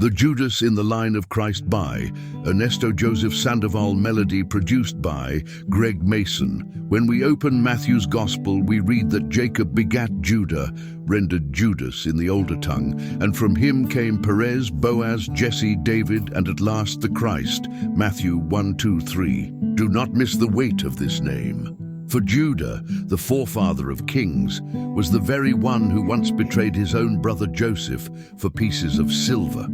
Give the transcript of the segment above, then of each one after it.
The Judas in the Line of Christ by Ernesto Joseph Sandoval, melody produced by Greg Mason. When we open Matthew's Gospel, we read that Jacob begat Judah, rendered Judas in the older tongue, and from him came Perez, Boaz, Jesse, David, and at last the Christ. Matthew 1, 2, 3. Do not miss the weight of this name. For Judah, the forefather of kings, was the very one who once betrayed his own brother Joseph for pieces of silver.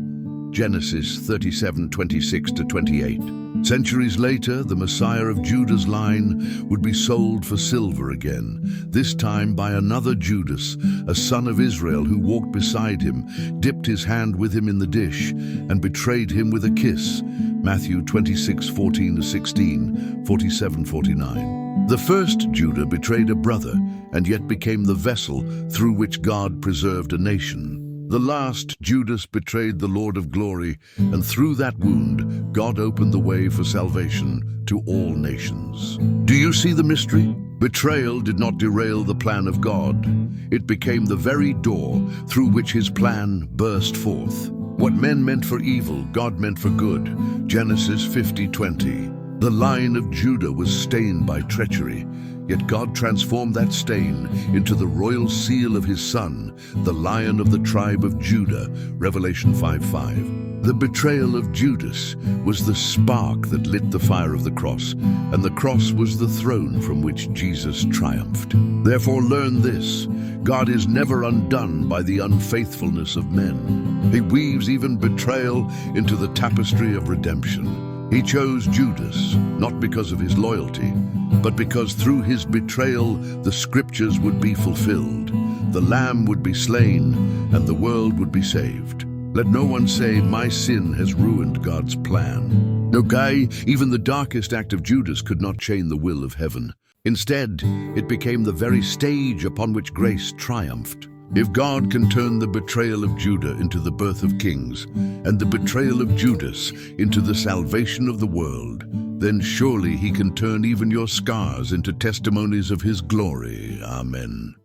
Genesis 37:26-28. Centuries later, the Messiah of Judah's line would be sold for silver again, this time by another Judas, a son of Israel who walked beside him, dipped his hand with him in the dish, and betrayed him with a kiss. Matthew 26:14-16, 47-49. The first Judah betrayed a brother, and yet became the vessel through which God preserved a nation. The last Judas betrayed the Lord of glory, and through that wound, God opened the way for salvation to all nations. Do you see the mystery? Betrayal did not derail the plan of God. It became the very door through which his plan burst forth. What men meant for evil, God meant for good. Genesis 50:20. The line of Judah was stained by treachery, yet God transformed that stain into the royal seal of his Son, the Lion of the tribe of Judah, Revelation 5:5. The betrayal of Judas was the spark that lit the fire of the cross, and the cross was the throne from which Jesus triumphed. Therefore learn this: God is never undone by the unfaithfulness of men. He weaves even betrayal into the tapestry of redemption. He chose Judas, not because of his loyalty, but because through his betrayal the scriptures would be fulfilled. The Lamb would be slain, and the world would be saved. Let no one say, my sin has ruined God's plan. No, Guy, even the darkest act of Judas could not change the will of heaven. Instead, it became the very stage upon which grace triumphed. If God can turn the betrayal of Judah into the birth of kings, and the betrayal of Judas into the salvation of the world, then surely he can turn even your scars into testimonies of his glory. Amen.